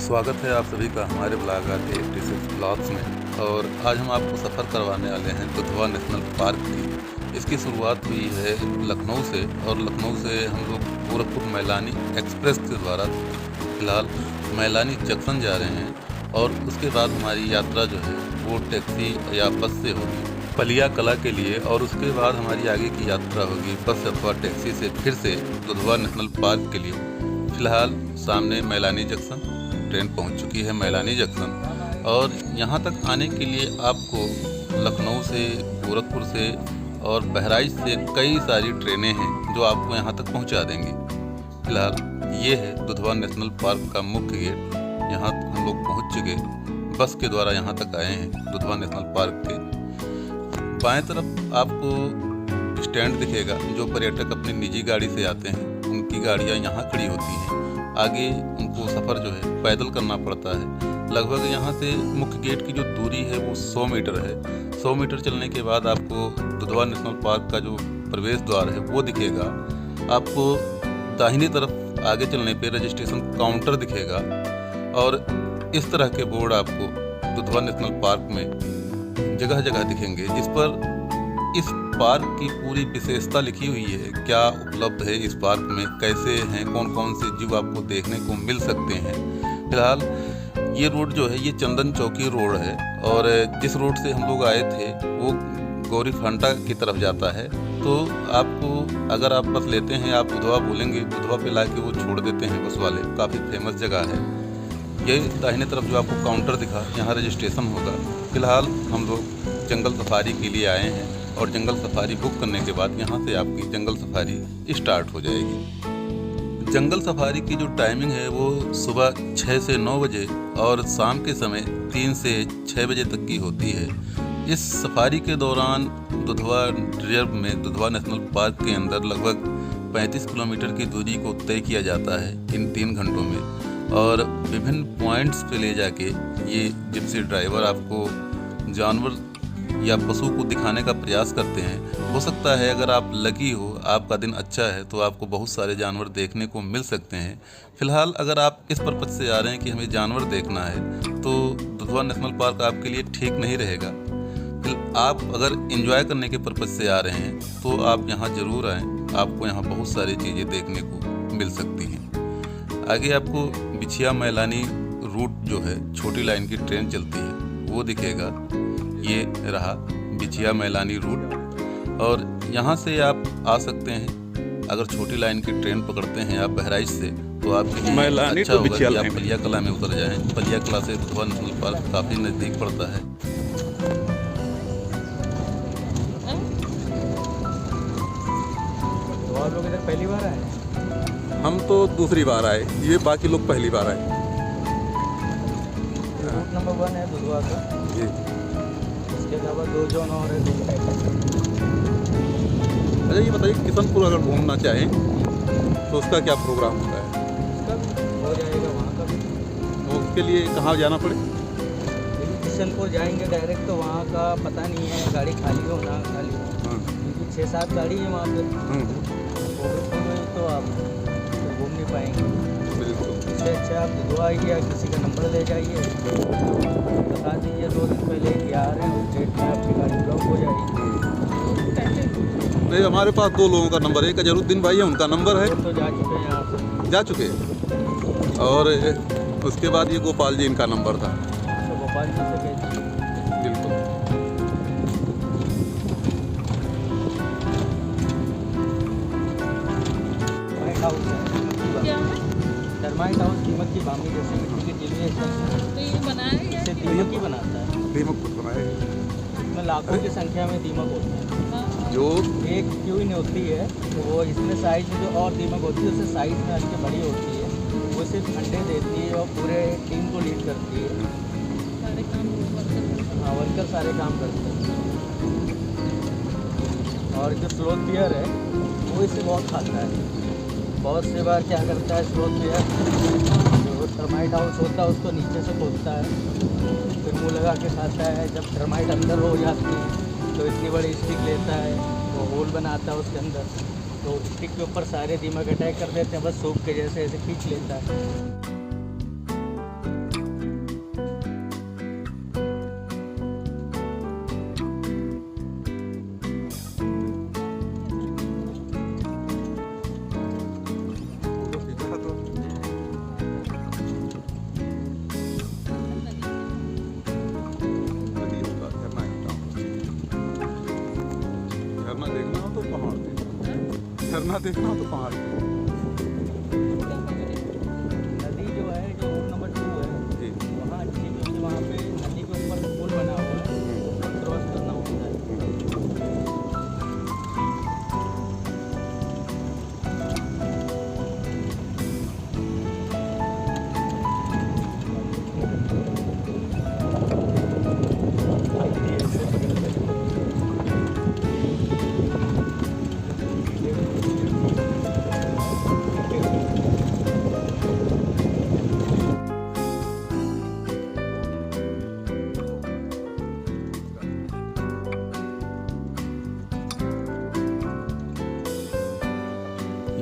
स्वागत है आप सभी का हमारे ब्लॉग RK86 ब्लॉग्स में। और आज हम आपको सफ़र करवाने वाले हैं दुधवा नेशनल पार्क की। इसकी शुरुआत हुई है लखनऊ से और लखनऊ से हम लोग गोरखपुर मैलानी एक्सप्रेस के द्वारा फ़िलहाल मैलानी जंक्शन जा रहे हैं और उसके बाद हमारी यात्रा जो है वो टैक्सी या बस से होगी पलिया कला के लिए, और उसके बाद हमारी आगे की यात्रा होगी बस अथवा टैक्सी से फिर से दुधवा नेशनल पार्क के लिए। फ़िलहाल सामने मैलानी जंक्शन ट्रेन पहुंच चुकी है मैलानी जंक्शन, और यहां तक आने के लिए आपको लखनऊ से, गोरखपुर से और बहराइच से कई सारी ट्रेनें हैं जो आपको यहां तक पहुंचा देंगी। फ़िलहाल ये है दुधवा नेशनल पार्क का मुख्य गेट। यहां हम लोग पहुंच चुके, बस के द्वारा यहां तक आए हैं दुधवा नेशनल पार्क के। बाएं तरफ आपको स्टैंड दिखेगा, जो पर्यटक अपनी निजी गाड़ी से आते हैं उनकी गाड़ियां यहां खड़ी होती हैं। आगे उनको सफ़र जो है पैदल करना पड़ता है। लगभग यहाँ से मुख्य गेट की जो दूरी है वो 100 मीटर है। 100 मीटर चलने के बाद आपको दुधवा नेशनल पार्क का जो प्रवेश द्वार है वो दिखेगा। आपको दाहिनी तरफ आगे चलने पे रजिस्ट्रेशन काउंटर दिखेगा, और इस तरह के बोर्ड आपको दुधवा नेशनल पार्क में जगह जगह दिखेंगे, जिस पर इस पार्क की पूरी विशेषता लिखी हुई है। क्या उपलब्ध है इस पार्क में, कैसे हैं, कौन कौन से जीव आपको देखने को मिल सकते हैं। फिलहाल ये रोड जो है ये चंदन चौकी रोड है, और जिस रोड से हम लोग आए थे वो गौरी फंटा की तरफ जाता है। तो आपको अगर आप बस लेते हैं, आप दुधवा बोलेंगे, दुधवा पे ला के वो छोड़ देते हैं बस वाले। काफ़ी फेमस जगह है ये। दाहिने तरफ जो आपको काउंटर दिखा, यहाँ रजिस्ट्रेशन होगा। फ़िलहाल हम लोग जंगल सफारी के लिए आए हैं, और जंगल सफारी बुक करने के बाद यहाँ से आपकी जंगल सफारी स्टार्ट हो जाएगी। जंगल सफारी की जो टाइमिंग है वो सुबह 6 से 9 बजे और शाम के समय 3 से 6 बजे तक की होती है। इस सफारी के दौरान दुधवा रिजर्व में, दुधवा नेशनल पार्क के अंदर लगभग 35 किलोमीटर की दूरी को तय किया जाता है इन 3 घंटों में, और विभिन्न पॉइंट्स पे ले जाके ये जिप्सी ड्राइवर आपको जानवर या पशु को दिखाने का प्रयास करते हैं। हो सकता है अगर आप लकी हो, आपका दिन अच्छा है, तो आपको बहुत सारे जानवर देखने को मिल सकते हैं। फ़िलहाल अगर आप इस पर्पज़ से आ रहे हैं कि हमें जानवर देखना है, तो दुधवा नेशनल पार्क आपके लिए ठीक नहीं रहेगा। फिर आप अगर एंजॉय करने के पर्पज़ से आ रहे हैं तो आप यहाँ ज़रूर आएँ, आपको यहाँ बहुत सारी चीज़ें देखने को मिल सकती हैं। आगे आपको बिछिया मैलानी रूट जो है, छोटी लाइन की ट्रेन चलती है, वो दिखेगा। ये रहा बिछिया मैलानी रूट, और यहाँ से आप आ सकते हैं। अगर छोटी लाइन की ट्रेन पकड़ते हैं आप बहराइच से, तो आपके लिए अच्छा होगा कि आप पलिया कला में उतर जाएं। पलिया कला से दुधवा नेशनल पार्क काफ़ी नज़दीक पड़ता है। तो आप लोग इधर पहली बार आए? हम तो दूसरी बार आए, ये बाकी लोग पहली बार आए। रूट नंबर 1 है दुधवा का जी। इसके अलावा 2 जोन और है। अच्छा ये बताइए, किशनपुर अगर घूमना चाहें तो उसका क्या प्रोग्राम होता है? उसका भी हो जाएगा वहाँ का भी। तो उसके लिए कहाँ जाना पड़े? लेकिन किशनपुर जाएंगे डायरेक्ट तो वहाँ का पता नहीं है, गाड़ी खाली हो ना खाली हो, क्योंकि 6-7 गाड़ी है वहाँ पे। गोरखपुर में तो आप घूम नहीं पाएंगे। बिल्कुल। इससे अच्छा आप दुधवा आइए, या किसी का नंबर ले जाइए, बता दीजिए 2 दिन पहले कि आ रहे हैं, उस डेट में आपकी गाड़ी ब्लॉक हो जाएगी। नहीं, हमारे पास 2 लोगों का नंबर है। एक अजरुद्दीन भाई है, उनका नंबर है, तो जा चुके हैं यहाँ से, जा चुके हैं। और उसके बाद ये गोपाल जी, इनका नंबर था। तो भोपाल जी से भेजिए। बिल्कुल। टर्माइट हाउस है। क्या है? टर्माइट हाउस दीमक की बामी जैसे मिट्टी के जिले तो ये बनाया गया इससे है? दीमक ही बनाता है। दीमक कुछ बनाए इसमें लाखों की संख्या में दीमक होते हैं। हाँ। जो एक क्यूइन होती है, तो वो इसमें साइज में जो और दीमक होती है उससे साइज में हल्की बड़ी होती है। वो सिर्फ अंडे देती है और पूरे टीम को लीड करती है। सारे काम वर्कर हाँ, वर्कर सारे काम करते हैं। और जो स्लोथ बियर है वो इसे बहुत खाता है। बहुत से बार क्या करता है स्लोथ बियर, जो टर्माइट हाउस होता है उसको नीचे से खोदता है, फिर मुँह लगा के खाता है। जब टर्माइट अंदर हो जाती है तो इतनी बड़ी स्टिक लेता है, वो होल बनाता है उसके अंदर, तो स्टिक के ऊपर सारे दीमक अटैक कर देते हैं, बस सूप के जैसे ऐसे खींच लेता है। झरना देखना हो तो पहाड़ पे। नदी जो है, जो रोड नंबर 2 है, जी। वहाँ अच्छी जो है, वहाँ पे नदी के ऊपर पुल बना हुआ है, ऊपर क्रॉस करना होता है।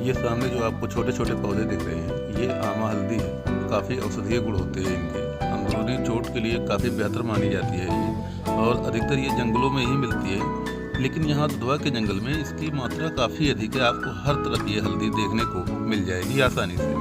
ये सामने जो आपको छोटे छोटे पौधे दिख रहे हैं, ये आमा हल्दी है। काफ़ी औषधीय गुण होते हैं इनके। अंदरूनी चोट के लिए काफ़ी बेहतर मानी जाती है ये, और अधिकतर ये जंगलों में ही मिलती है। लेकिन यहाँ दुधवा के जंगल में इसकी मात्रा काफ़ी अधिक है। आपको हर तरफ ये हल्दी देखने को मिल जाएगी आसानी से।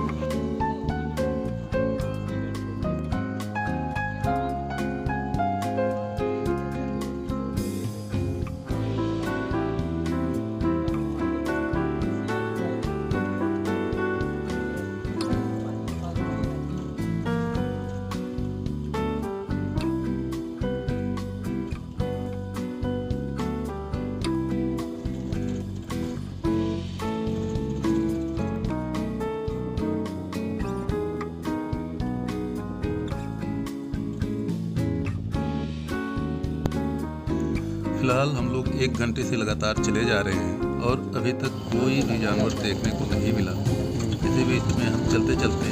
फिलहाल हम लोग 1 घंटे से लगातार चले जा रहे हैं और अभी तक कोई भी जानवर देखने को नहीं मिला। इसी बीच में हम चलते चलते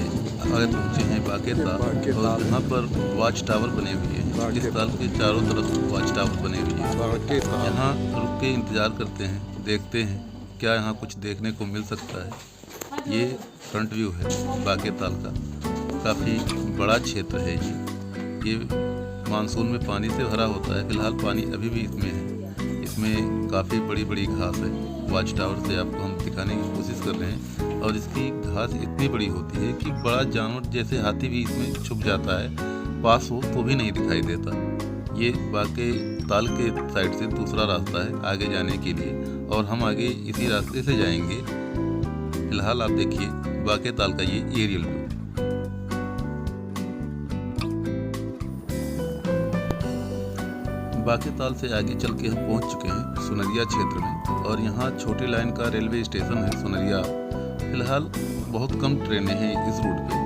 आगे पहुँचे हैं बाके ताल, और यहाँ पर वॉच टावर बने हुए हैं। इस ताल के चारों तरफ वॉच टावर बने हुए हैं। यहाँ रुक के इंतज़ार करते हैं, देखते हैं क्या यहाँ कुछ देखने को मिल सकता है। ये फ्रंट व्यू है बाके ताल का। काफ़ी बड़ा क्षेत्र है ये मानसून में पानी से भरा होता है। फिलहाल पानी अभी भी इसमें है। इसमें काफ़ी बड़ी बड़ी घास है। वॉच टावर से आपको हम दिखाने की कोशिश कर रहे हैं, और इसकी घास इतनी बड़ी होती है कि बड़ा जानवर जैसे हाथी भी इसमें छुप जाता है, पास हो तो भी नहीं दिखाई देता। ये बाके ताल के साइड से दूसरा रास्ता है आगे जाने के लिए, और हम आगे इसी रास्ते से जाएंगे। फिलहाल आप देखिए बाके ताल का ये एरियल व्यू। बाके ताल से आगे चल के हम पहुंच चुके हैं सुनरिया क्षेत्र में, और यहाँ छोटी लाइन का रेलवे स्टेशन है सुनरिया। फिलहाल बहुत कम ट्रेनें हैं इस रूट पे।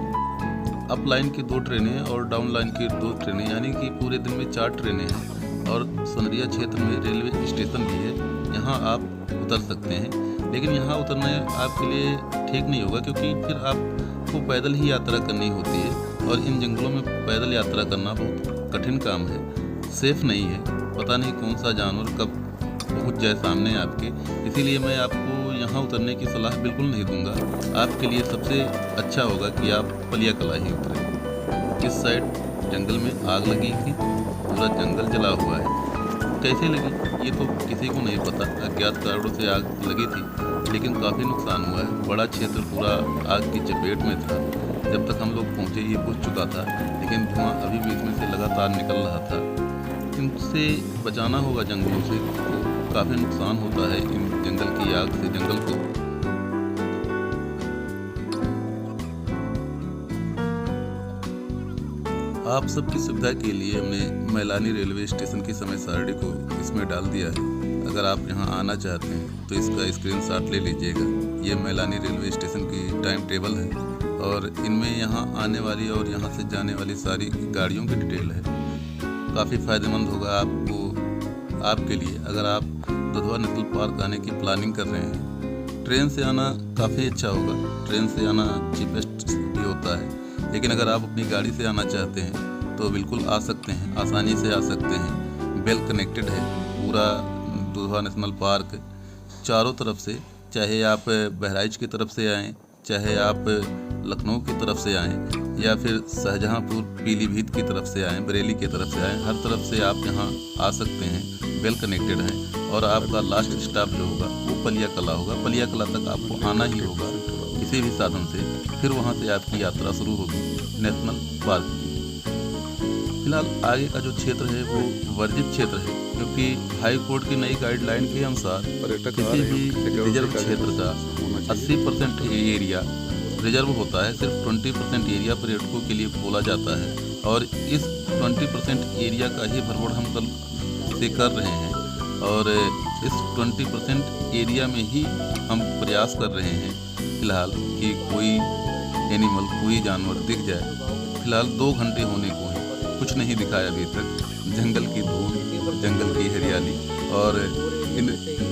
अप लाइन की 2 ट्रेनें और डाउन लाइन की 2 ट्रेनें, यानी कि पूरे दिन में 4 ट्रेनें हैं। और सुनरिया क्षेत्र में रेलवे स्टेशन भी है, यहाँ आप उतर सकते हैं। लेकिन यहाँ उतरना आपके लिए ठीक नहीं होगा, क्योंकि फिर आपको पैदल ही यात्रा करनी होती है, और इन जंगलों में पैदल यात्रा करना बहुत कठिन काम है, सेफ नहीं है। पता नहीं कौन सा जानवर कब पहुंच जाए सामने आपके। इसीलिए मैं आपको यहाँ उतरने की सलाह बिल्कुल नहीं दूंगा। आपके लिए सबसे अच्छा होगा कि आप पलिया कला ही उतरें। इस साइड जंगल में आग लगी थी, पूरा जंगल जला हुआ है। कैसे लगी ये तो किसी को नहीं पता। अज्ञात कारणों से आग लगी थी, लेकिन काफ़ी नुकसान हुआ है। बड़ा क्षेत्र पूरा आग की चपेट में था। जब तक हम लोग पहुँचे ये बुझ चुका था, लेकिन धुआं अभी भी इसमें से लगातार निकल रहा था। इनसे बचाना होगा जंगलों से, तो काफ़ी नुकसान होता है इन जंगल की आग से जंगल को। आप सबकी सुविधा के लिए हमने मैलानी रेलवे स्टेशन की समय सारणी को इसमें डाल दिया है। अगर आप यहाँ आना चाहते हैं तो इसका स्क्रीनशॉट ले लीजिएगा। ये मैलानी रेलवे स्टेशन की टाइम टेबल है, और इनमें यहाँ आने वाली और यहाँ से जाने वाली सारी गाड़ियों की डिटेल है। काफ़ी फ़ायदेमंद होगा आपके लिए अगर आप दुधवा नेशनल पार्क आने की प्लानिंग कर रहे हैं। ट्रेन से आना काफ़ी अच्छा होगा, ट्रेन से आना चीपेस्ट भी होता है। लेकिन अगर आप अपनी गाड़ी से आना चाहते हैं तो बिल्कुल आ सकते हैं, आसानी से आ सकते हैं। वेल कनेक्टेड है पूरा दुधवा नेशनल पार्क चारों तरफ से। चाहे आप बहराइच की तरफ से आएँ, चाहे आप लखनऊ की तरफ से आएँ, या फिर शाहजहाँपुर पीलीभीत की तरफ से आएँ, बरेली की तरफ से आएँ, हर तरफ से आप यहाँ आ सकते हैं। वेल कनेक्टेड है, और आपका लास्ट स्टॉप जो होगा वो पलिया कला होगा। पलिया कला तक आपको आना ही होगा किसी भी साधन से। फिर वहाँ से आपकी यात्रा शुरू होगी नेशनल पार्क की। फिलहाल आगे का जो क्षेत्र है वो वर्जित क्षेत्र है। क्योंकि हाई कोर्ट की नई गाइडलाइन के अनुसार पर्यटक आ किसी रहे भी हैं, सिक्योरिटी रिजर्व का क्षेत्र का होना चाहिए। 80% एरिया रिजर्व होता है, सिर्फ 20% एरिया पर्यटकों के लिए खोला जाता है। और इस 20% एरिया का ही भरभर हम कल से कर रहे हैं और इस 20% एरिया में ही हम प्रयास कर रहे हैं फिलहाल कि कोई एनिमल, कोई जानवर दिख जाए। फिलहाल 2 घंटे होने को हैं, कुछ नहीं दिखाया अभी तक। जंगल की धूल, जंगल की हरियाली और इन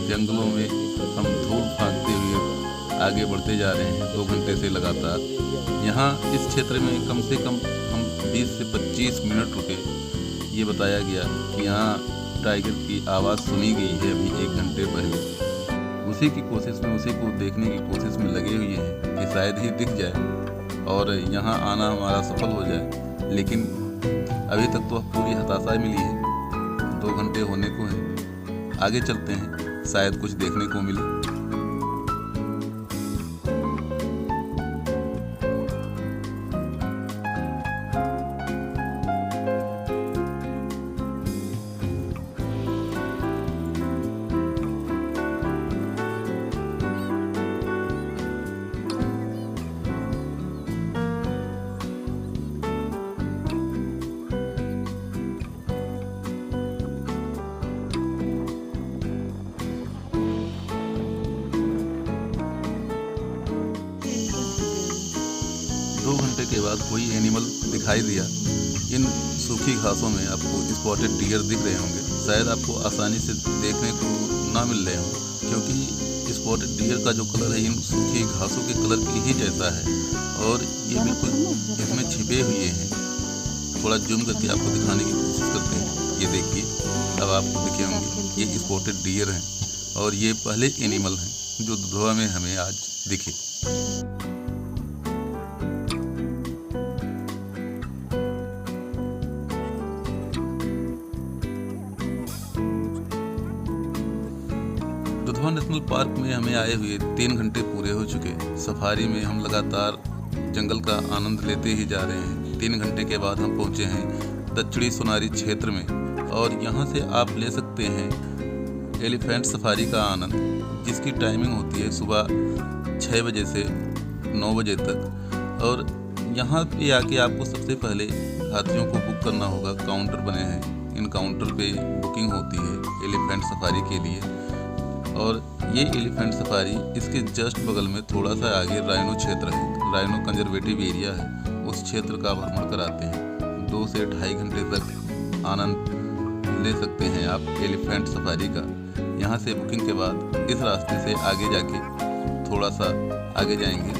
जंगलों में हम धूल फांकते हुए आगे बढ़ते जा रहे हैं 2 घंटे से लगातार। यहाँ इस क्षेत्र में कम से कम हम 20 से 25 मिनट रुके। ये बताया गया कि यहाँ टाइगर की आवाज़ सुनी गई है अभी 1 घंटे पहले। उसी की कोशिश में, उसी को देखने की कोशिश में लगे हुए हैं कि शायद ही दिख जाए और यहाँ आना हमारा सफल हो जाए। लेकिन अभी तक तो पूरी हताशा मिली है। 2 घंटे होने को हैं, आगे चलते हैं, शायद कुछ देखने को मिले। 2 घंटे के बाद कोई एनिमल दिखाई दिया। इन सूखी घासों में आपको स्पॉटेड डियर दिख रहे होंगे। शायद आपको आसानी से देखने को ना मिल रहे हों, क्योंकि स्पॉटेड डियर का जो कलर है इन सूखी घासों के कलर की ही जैसा है और ये बिल्कुल इसमें छिपे हुए हैं। थोड़ा जूम करके आपको दिखाने की कोशिश करते हैं। ये देखिए, अब आपको दिखे होंगे, ये स्पॉटेड डियर हैं और ये पहले एनिमल हैं जो दुधवा में हमें आज दिखे। दुधवा नेशनल पार्क में हमें आए हुए 3 घंटे पूरे हो चुके। सफारी में हम लगातार जंगल का आनंद लेते ही जा रहे हैं। 3 घंटे के बाद हम पहुंचे हैं दक्षिणी सोनारी क्षेत्र में और यहाँ से आप ले सकते हैं एलिफेंट सफारी का आनंद, जिसकी टाइमिंग होती है सुबह 6 बजे से 9 बजे तक। और यहाँ पे आके आपको सबसे पहले हाथियों को बुक करना होगा। काउंटर बने हैं, इन काउंटर पे बुकिंग होती है एलिफेंट सफारी के लिए। और ये एलिफेंट सफारी, इसके जस्ट बगल में थोड़ा सा आगे राइनो क्षेत्र है, राइनो कंजर्वेटिव एरिया है, उस क्षेत्र का भ्रमण कराते हैं। 2 से 2.5 घंटे तक आनंद ले सकते हैं आप एलिफेंट सफारी का। यहाँ से बुकिंग के बाद इस रास्ते से आगे जाके थोड़ा सा आगे जाएंगे।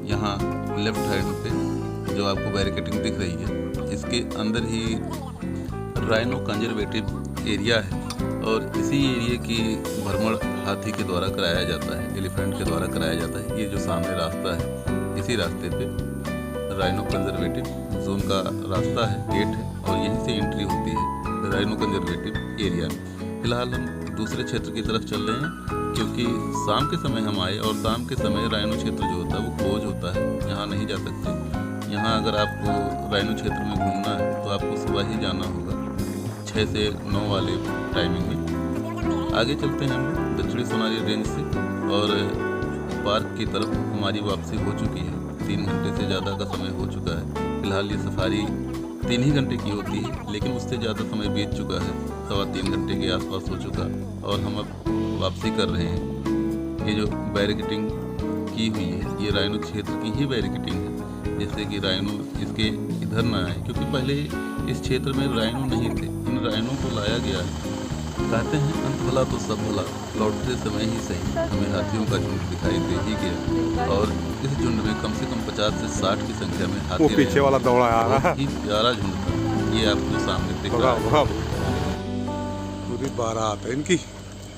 यहाँ लेफ्ट हैंड पे जो आपको बैरिकेडिंग दिख रही है, इसके अंदर ही राइनो कंजर्वेटिव एरिया है और इसी एरिया की भ्रमण हाथी के द्वारा कराया जाता है, एलिफेंट के द्वारा कराया जाता है। ये जो सामने रास्ता है, इसी रास्ते पे राइनो कंजर्वेटिव जोन का रास्ता है, गेट है और यहीं से एंट्री होती है राइनो कंजर्वेटिव एरिया में। फिलहाल हम दूसरे क्षेत्र की तरफ चल रहे हैं क्योंकि शाम के समय हम आए और शाम के समय राइनो क्षेत्र जो होता है वो क्लोज होता है, यहाँ नहीं जा सकते। यहाँ अगर आपको राइनो क्षेत्र में घूमना है तो आपको सुबह ही जाना होगा 6 से 9 वाले टाइमिंग में। आगे चलते हैं हम दक्षिणी सोनारी रेंज से और पार्क की तरफ हमारी वापसी हो चुकी है। 3 घंटे से ज़्यादा का समय हो चुका है। फिलहाल ये सफारी 3 ही घंटे की होती है, लेकिन उससे ज़्यादा समय बीत चुका है, 3.25 घंटे के आसपास हो चुका और हम अब वापसी कर रहे हैं। ये जो बैरिकेडिंग की हुई है, ये राइनो क्षेत्र की ही बैरिकेडिंग है, जिससे कि राइनो इसके इधर ना आए, क्योंकि पहले इस क्षेत्र में राइनो नहीं थे। इन राइनो को लाया गया है। कहते हैं अंत भला तो सब भला, लौटते समय ही सही हमें हाथियों का झुंड दिखाई दे ही गया और इस झुंड में कम से कम 50 से 60 की संख्या में हाथी वो पीछे वाला दौड़ा आ रहा बहुत ही प्यारा झुंड था। ये आपको सामने दिख रहा है, पूरी 12 आता है इनकी।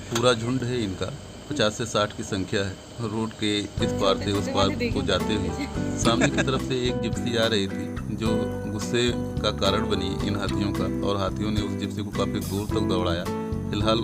पूरा झुंड है इनका। 50 से 60 की संख्या है। रोड के इस पार से उस पार को जाते हुए सामने की तरफ से एक जिप्सी आ रही थी, जो गुस्से का कारण बनी इन हाथियों का, और हाथियों ने उस जिप्सी को काफ़ी दूर तक दौड़ाया। फिलहाल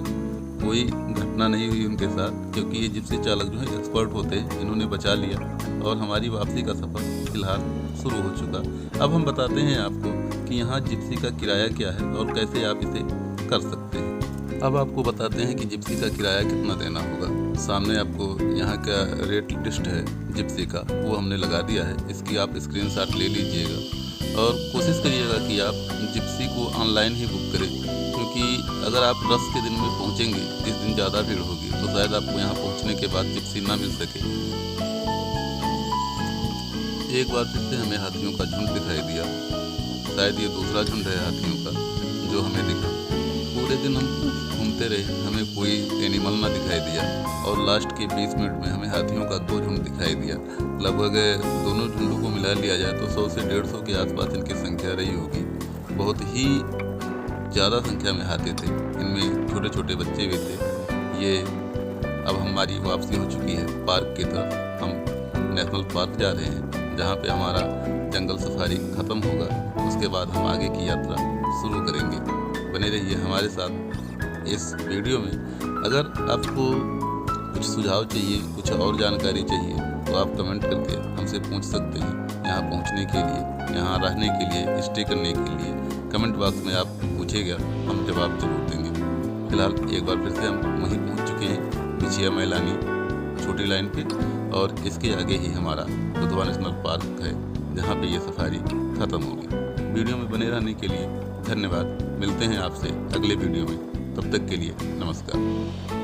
कोई घटना नहीं हुई उनके साथ, क्योंकि ये जिप्सी चालक जो है एक्सपर्ट होते हैं, इन्होंने बचा लिया और हमारी वापसी का सफ़र फिलहाल शुरू हो चुका। अब हम बताते हैं आपको कि यहाँ जिप्सी का किराया क्या है और कैसे आप इसे कर सकते हैं। अब आपको बताते हैं कि जिप्सी का किराया कितना देना होगा। सामने आपको यहाँ का रेट लिस्ट है जिप्सी का, वो हमने लगा दिया है। इसकी आप स्क्रीनशॉट ले लीजिएगा और कोशिश करिएगा कि आप जिप्सी को ऑनलाइन ही बुक करें, क्योंकि अगर आप रश के दिन में पहुँचेंगे, जिस दिन ज़्यादा भीड़ होगी, तो शायद आपको यहाँ पहुँचने के बाद जिप्सी ना मिल सके। एक बार फिर से हमें हाथियों का झुंड दिखाई दिया। शायद ये दूसरा झुंड है हाथियों का जो हमें दिखा। पूरे दिन हम घूमते रहे, हमें कोई एनिमल ना दिखाई दिया और लास्ट के 20 मिनट में हमें हाथियों का 2 झुंड दिखाई दिया। लगभग दोनों झुंडों को मिला लिया जाए तो 100 से 150 के आसपास इनकी संख्या रही होगी। बहुत ही ज़्यादा संख्या में हाथी थे, इनमें छोटे छोटे बच्चे भी थे। ये अब हमारी वापसी हो चुकी है पार्क की तरफ। हम नेशनल पार्क जा रहे हैं, जहाँ पे हमारा जंगल सफारी ख़त्म होगा। उसके बाद हम आगे की यात्रा शुरू करेंगे। बने रहिए हमारे साथ इस वीडियो में। अगर आपको कुछ सुझाव चाहिए, कुछ और जानकारी चाहिए, तो आप कमेंट करके हमसे पूछ सकते हैं। यहाँ पहुँचने के लिए, यहाँ रहने के लिए, स्टे करने के लिए कमेंट बॉक्स में आप पूछिएगा, हम जवाब जरूर देंगे। फिलहाल एक बार फिर से हम वहीं पहुँच चुके हैं, बिछिया मैलानी छोटी लाइन पे, और इसके आगे ही हमारा दुधवा नेशनल पार्क है, जहाँ पे ये सफारी ख़त्म होगी। वीडियो में बने रहने के लिए धन्यवाद। मिलते हैं आपसे अगले वीडियो में, तब तक के लिए नमस्कार।